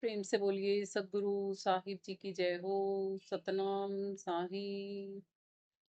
प्रेम से बोलिए सदगुरु साहिब जी की जय हो। सतनाम साहिब।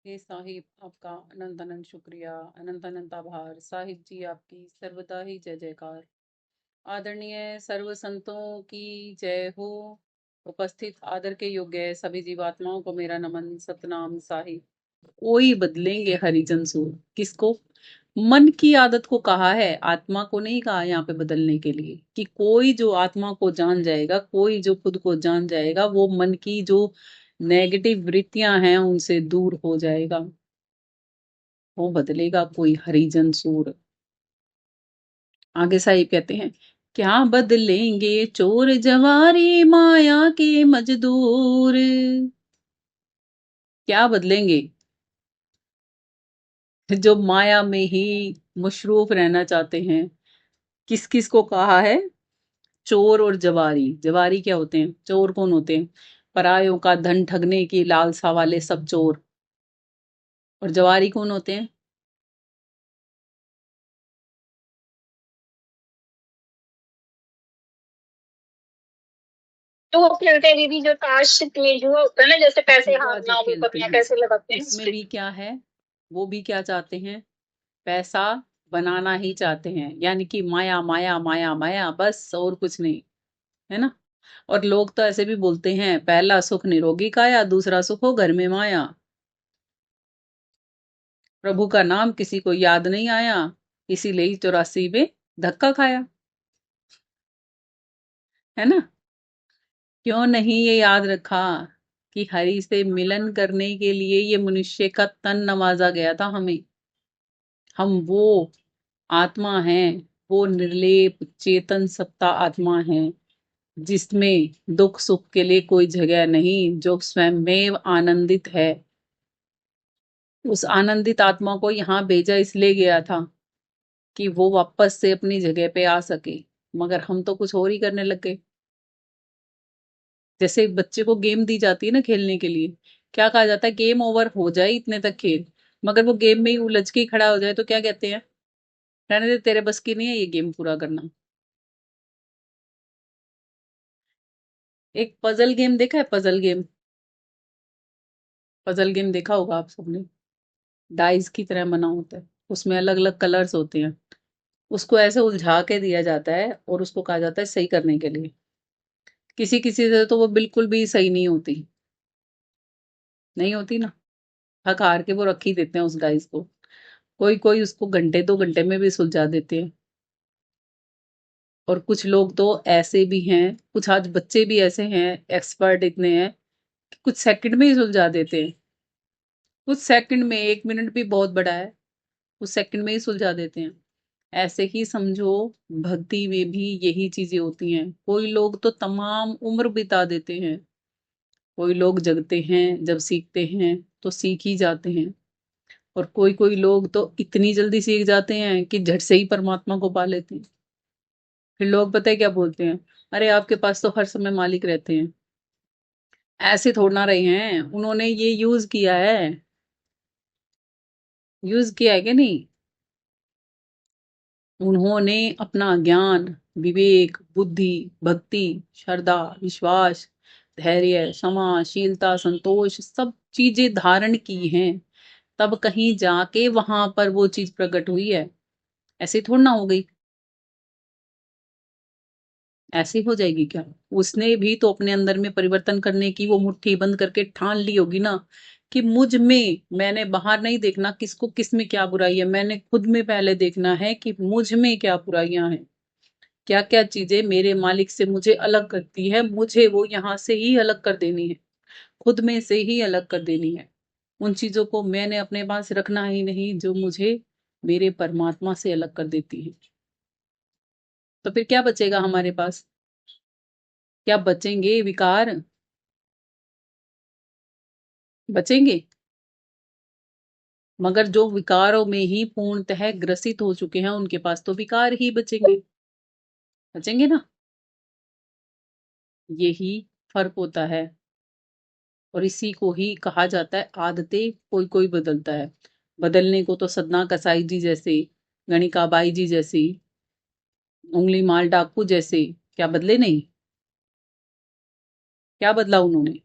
हे साहिब, आपका अनंत अनंत शुक्रिया, अनंत अनंत आभार। साहिब जी आपकी सर्वदा ही जय जयकार। आदरणीय सर्व संतों की जय हो। उपस्थित आदर के योग्य सभी जीवात्माओं को मेरा नमन। सतनाम साहिब। कोई बदलेंगे हरिजन सूर, किसको? मन की आदत को कहा है, आत्मा को नहीं कहा यहाँ पे बदलने के लिए। कि कोई जो आत्मा को जान जाएगा, कोई जो खुद को जान जाएगा, वो मन की जो नेगेटिव वृत्तियां हैं उनसे दूर हो जाएगा। वो बदलेगा कोई हरिजन सूर। आगे साहिब कहते हैं, क्या बदलेंगे चोर जवारी माया के मजदूर। क्या बदलेंगे जो माया में ही मशरूफ रहना चाहते हैं। किस किस को कहा है? चोर और जवारी। जवारी क्या होते हैं? चोर कौन होते हैं? परायों का धन ठगने की लालसा वाले सब चोर। और जवारी कौन होते हैं? तो वो खेलते हैं दीदी, जो ताश में जुआ होता है ना, जैसे पैसे जुआ जो हारना, वो खेलते पत्नियां हैं कैसे लगाते हैं उसमें उसपे। भी क्या है? वो भी क्या चाहते हैं? पैसा बनाना ही चाहते हैं। यानी कि माया माया माया माया, बस और कुछ नहीं। है ना? और लोग तो ऐसे भी बोलते हैं, पहला सुख निरोगी काया, दूसरा सुख हो घर में माया। प्रभु का नाम किसी को याद नहीं आया, इसीलिए ही 84 में धक्का खाया। है ना? क्यों नहीं ये याद रखा कि हरि से मिलन करने के लिए ये मनुष्य का तन नवाजा गया था हमें। हम वो आत्मा हैं, वो निर्लेप चेतन सत्ता आत्मा है, जिसमें दुख सुख के लिए कोई जगह नहीं, जो स्वयं में आनंदित है। उस आनंदित आत्मा को यहाँ भेजा इसलिए गया था कि वो वापस से अपनी जगह पे आ सके। मगर हम तो कुछ और ही करने लग गए। जैसे बच्चे को गेम दी जाती है ना खेलने के लिए, क्या कहा जाता है? गेम ओवर हो जाए इतने तक खेल। मगर वो गेम में ही उलझ के ही खड़ा हो जाए तो क्या कहते हैं? रहने दे, तेरे बस की नहीं है ये गेम पूरा करना। एक पजल गेम देखा है? Puzzle game. पजल गेम देखा होगा आप सबने। डाइस की तरह बना होता है, उसमें अलग अलग कलर्स होते हैं। उसको ऐसे उलझा के दिया जाता है और उसको कहा जाता है सही करने के लिए। किसी किसी से तो वो बिल्कुल भी सही नहीं होती। नहीं होती ना। थक हार के वो रख ही देते हैं उस डाइस को। कोई कोई उसको घंटे 2 घंटे में भी सुलझा देते हैं। और कुछ लोग तो ऐसे भी हैं, कुछ आज बच्चे भी ऐसे हैं, एक्सपर्ट इतने हैं कि कुछ सेकंड में ही सुलझा देते हैं। कुछ सेकंड में, 1 मिनट भी बहुत बड़ा है, कुछ सेकंड में ही सुलझा देते हैं। ऐसे ही समझो, भक्ति में भी यही चीजें होती हैं। कोई लोग तो तमाम उम्र बिता देते हैं। कोई लोग जगते हैं, जब सीखते हैं तो सीख ही जाते हैं। और कोई कोई लोग तो इतनी जल्दी सीख जाते हैं कि झट से ही परमात्मा को पा लेते हैं। फिर लोग पता है क्या बोलते हैं? अरे आपके पास तो हर समय मालिक रहते हैं। ऐसे थोड़ा ना रहे हैं, उन्होंने ये यूज किया है। यूज किया है कि नहीं? उन्होंने अपना ज्ञान, विवेक, बुद्धि, भक्ति, श्रद्धा, विश्वास, धैर्य, क्षमा, शीलता, संतोष, सब चीजें धारण की हैं। तब कहीं जाके वहां पर वो चीज प्रकट हुई है। ऐसे थोड़ा ना हो गई। ऐसी हो जाएगी क्या? उसने भी तो अपने अंदर में परिवर्तन करने की वो मुट्ठी बंद करके ठान ली होगी ना, कि मुझ में, मैंने बाहर नहीं देखना किसको किस में क्या बुराई है, मैंने खुद में पहले देखना है कि मुझ में क्या बुराइयां हैं। क्या क्या चीजें मेरे मालिक से मुझे अलग करती है, मुझे वो यहाँ से ही अलग कर देनी है। खुद में से ही अलग कर देनी है। उन चीजों को मैंने अपने पास रखना ही नहीं जो मुझे मेरे परमात्मा से अलग कर देती है। तो फिर क्या बचेगा हमारे पास? क्या बचेंगे? विकार बचेंगे। मगर जो विकारों में ही पूर्णतः ग्रसित हो चुके हैं, उनके पास तो विकार ही बचेंगे। बचेंगे ना। यही फर्क होता है। और इसी को ही कहा जाता है आदतें कोई कोई बदलता है। बदलने को तो सदना कसाई जी जैसे, गणिका बाई जी जैसी, उंगली माल डाकू जैसे, क्या बदले नहीं? क्या बदला उन्होंने?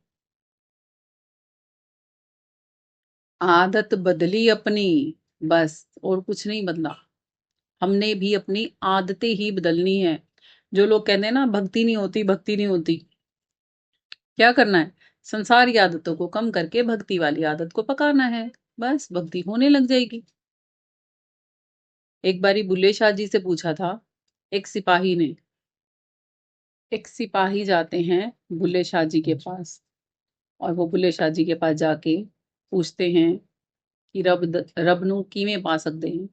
आदत बदली अपनी, बस, और कुछ नहीं बदला। हमने भी अपनी आदतें ही बदलनी है। जो लोग कहते हैं ना भक्ति नहीं होती, भक्ति नहीं होती, क्या करना है? संसार की आदतों को कम करके भक्ति वाली आदत को पकाना है, बस भक्ति होने लग जाएगी। एक बारी बुल्ले शाह जी से पूछा था एक सिपाही ने। एक सिपाही जाते हैं बुल्ले शाह जी के पास, और वो बुल्ले शाह जी के पास जाके पूछते हैं कि रब नू किवें पा सकते हैं।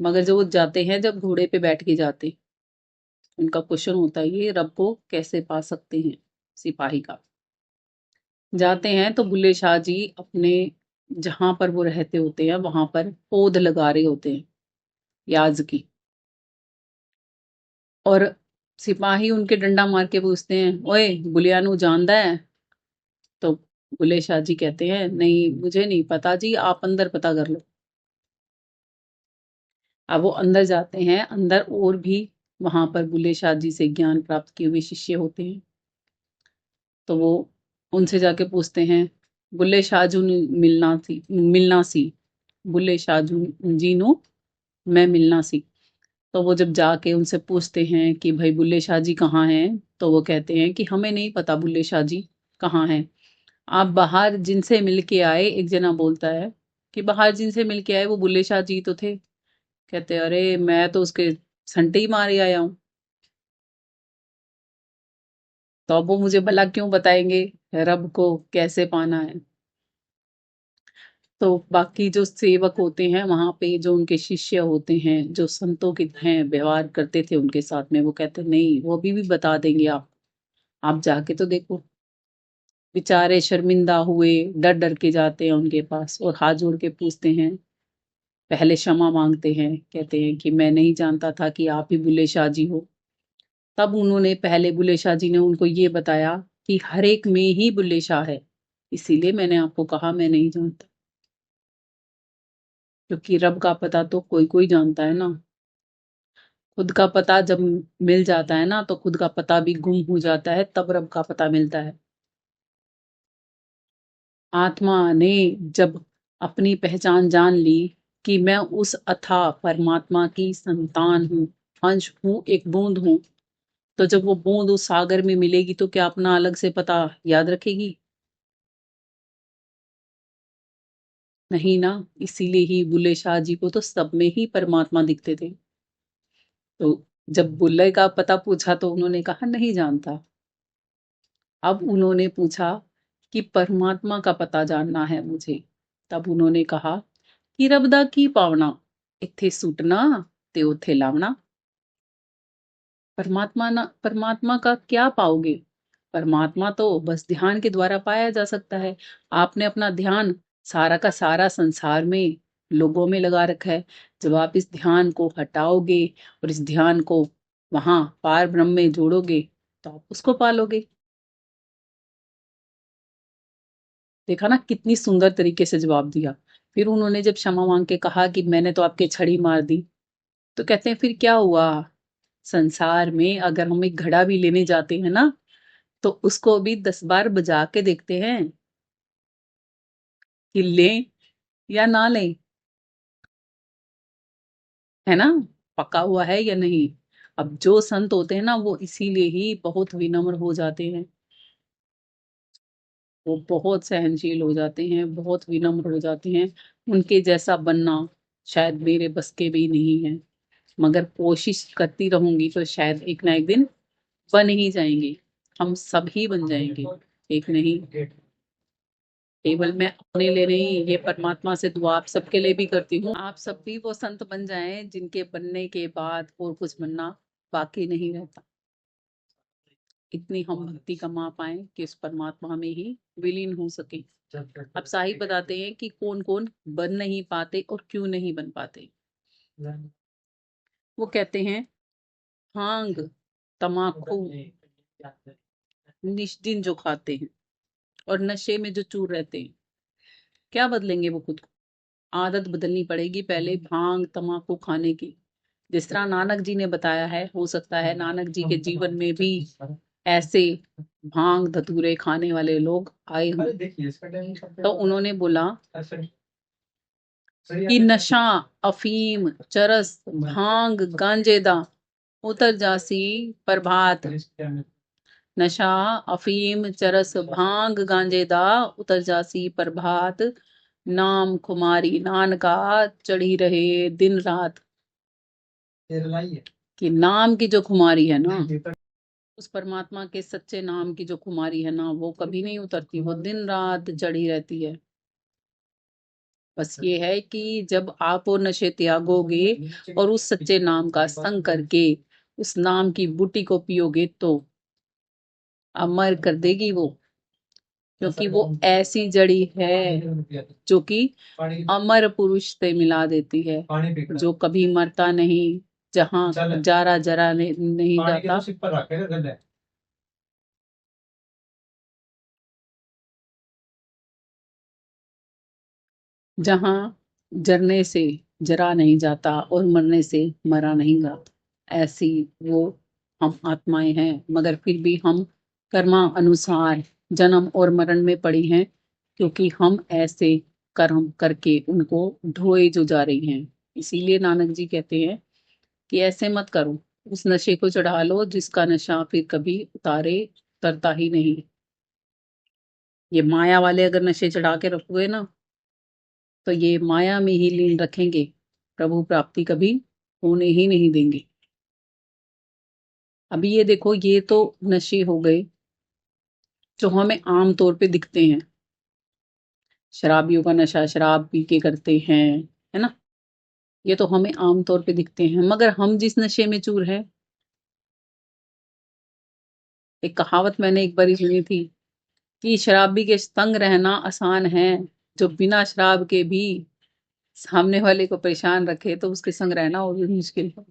मगर जब वो जाते हैं, जब घोड़े पे बैठ के जाते, उनका क्वेश्चन होता है ये रब को कैसे पा सकते हैं, सिपाही का। जाते हैं तो बुल्ले शाह जी अपने जहां पर वो रहते होते हैं वहां पर पौध लगा रहे होते हैं प्याज की। और सिपाही उनके डंडा मार के पूछते हैं, ओए बुलिया नू जानदा है? तो बुल्ले शाह जी कहते हैं, नहीं मुझे नहीं पता जी, आप अंदर पता कर लो। अब वो अंदर जाते हैं, अंदर और भी वहां पर बुल्ले शाह जी से ज्ञान प्राप्त किए हुए शिष्य होते हैं। तो वो उनसे जाके पूछते हैं, बुल्ले शाह जी नू मिलना सी, बुल्ले शाह जी नू मैं मिलना सी। तो वो जब जाके उनसे पूछते हैं कि भाई बुल्ले शाह जी कहाँ हैं, तो वो कहते हैं कि हमें नहीं पता बुल्ले शाह जी कहाँ हैं। आप बाहर जिनसे मिल के आए, एक जना बोलता है कि बाहर जिनसे मिल के आए वो बुल्ले शाह जी तो थे। कहते अरे मैं तो उसके संटे ही मारे आया हूँ, तो अब वो मुझे भला क्यों बताएंगे रब को कैसे पाना है। तो बाकी जो सेवक होते हैं वहां पे, जो उनके शिष्य होते हैं, जो संतों के हैं व्यवहार करते थे उनके साथ में, वो कहते नहीं वो अभी भी बता देंगे, आप जाके तो देखो। बेचारे शर्मिंदा हुए, डर डर के जाते हैं उनके पास और हाथ जोड़ के पूछते हैं, पहले क्षमा मांगते हैं, कहते हैं कि मैं नहीं जानता था कि आप ही बुल्ले शाह जी हो। तब उन्होंने, पहले बुल्ले शाह जी ने उनको ये बताया कि हर एक में ही बुल्ले शाह है, इसीलिए मैंने आपको कहा मैं नहीं जानता। क्योंकि रब का पता तो कोई कोई जानता है ना। खुद का पता जब मिल जाता है ना, तो खुद का पता भी गुम हो जाता है, तब रब का पता मिलता है। आत्मा ने जब अपनी पहचान जान ली कि मैं उस अथाह परमात्मा की संतान हूँ, अंश हूँ, एक बूंद हूँ, तो जब वो बूंद उस सागर में मिलेगी तो क्या अपना अलग से पता याद रखेगी? नहीं ना। इसीलिए ही बुल्ले शाह जी को तो सब में ही परमात्मा दिखते थे। तो जब बुल्ले का पता पूछा तो उन्होंने कहा नहीं जानता। अब उन्होंने पूछा कि परमात्मा का पता जानना है मुझे। तब उन्होंने कहा कि रब दा की पावना, इत्थे सुटना ते उथे लावना। परमात्मा का क्या पाओगे? परमात्मा तो बस ध्यान के द्वारा पाया जा सकता है। आपने अपना ध्यान सारा का सारा संसार में, लोगों में लगा रखा है। जब आप इस ध्यान को हटाओगे और इस ध्यान को वहां पार ब्रह्म में जोड़ोगे, तो आप उसको पालोगे। देखा ना कितनी सुंदर तरीके से जवाब दिया। फिर उन्होंने जब क्षमा मांग के कहा कि मैंने तो आपके छड़ी मार दी, तो कहते हैं फिर क्या हुआ? संसार में अगर हम एक घड़ा भी लेने जाते हैं ना, तो उसको भी 10 बार बजा के देखते हैं कि लें या ना लें, है ना, पका हुआ है या नहीं। अब जो संत होते हैं ना, वो इसीलिए ही बहुत विनम्र हो जाते हैं, वो बहुत सहनशील हो जाते हैं, बहुत विनम्र हो जाते हैं। उनके जैसा बनना शायद मेरे बस के भी नहीं है, मगर कोशिश करती रहूंगी तो शायद एक ना एक दिन बन ही जाएंगे। हम सभी बन जाएंगे, एक नहीं। केवल मैं अपने लिए नहीं, ये परमात्मा से दुआ आप सबके लिए भी करती हूँ, आप सब भी वो संत बन जाएं जिनके बनने के बाद और कुछ बनना बाकी नहीं रहता। इतनी हम भक्ति कमा पाए कि उस परमात्मा में ही विलीन हो सके। अब साहिब बताते हैं कि कौन कौन बन नहीं पाते और क्यों नहीं बन पाते। वो कहते हैं, भांग, तमाकू निष्दिन जो खाते हैं और नशे में जो चूर रहते हैं, क्या बदलेंगे वो खुद को? आदत बदलनी पड़ेगी पहले भांग तमाकू खाने की। जिस तरह नानक जी ने बताया है, हो सकता है नानक जी के जीवन में भी ऐसे भांग धतूरे खाने वाले लोग आए अरे हुए। देखिए इसका टाइम तो उन्होंने बोला ऐसे कि नशा, अफीम, चरस, भांग, गांजेदा उतर जासी प्रभात। नशा, अफीम, चरस, भांग, गांजेदा उतर जासी प्रभात। नाम खुमारी नानका चढ़ी रहे दिन रात। कि नाम की जो खुमारी है ना, उस परमात्मा के सच्चे नाम की जो खुमारी है ना, वो कभी नहीं उतरती, वो दिन रात जड़ी रहती है। बस ये है कि जब आप वो नशे त्यागोगे और उस सच्चे नाम का संग करके उस नाम की बूटी को पियोगे तो अमर कर देगी वो, क्योंकि वो ऐसी जड़ी है जो कि अमर पुरुष से मिला देती है, जो कभी मरता नहीं, जहाँ जारा जरा नहीं जाता। जहाँ जरने से जरा नहीं जाता और मरने से मरा नहीं जाता, ऐसी वो हम आत्माएं हैं। मगर फिर भी हम कर्मा अनुसार जन्म और मरण में पड़ी हैं, क्योंकि हम ऐसे कर्म करके उनको ढोए जो जा रही हैं। इसीलिए नानक जी कहते हैं कि ऐसे मत करो, उस नशे को चढ़ा लो जिसका नशा फिर कभी उतरता ही नहीं। ये माया वाले अगर नशे चढ़ा के रखोगे ना, तो ये माया में ही लीन रखेंगे, प्रभु प्राप्ति कभी होने ही नहीं देंगे। अभी ये देखो, ये तो नशे हो गए जो हमें आम तौर पे दिखते हैं। शराबियों का नशा शराब पी के करते हैं, है ना, ये तो हमें आम तौर पे दिखते हैं। मगर हम जिस नशे में चूर हैं, एक कहावत मैंने एक बार सुनी थी कि शराबी के संग रहना आसान है, जो बिना शराब के भी सामने वाले को परेशान रखे तो उसके संग रहना और भी मुश्किल है।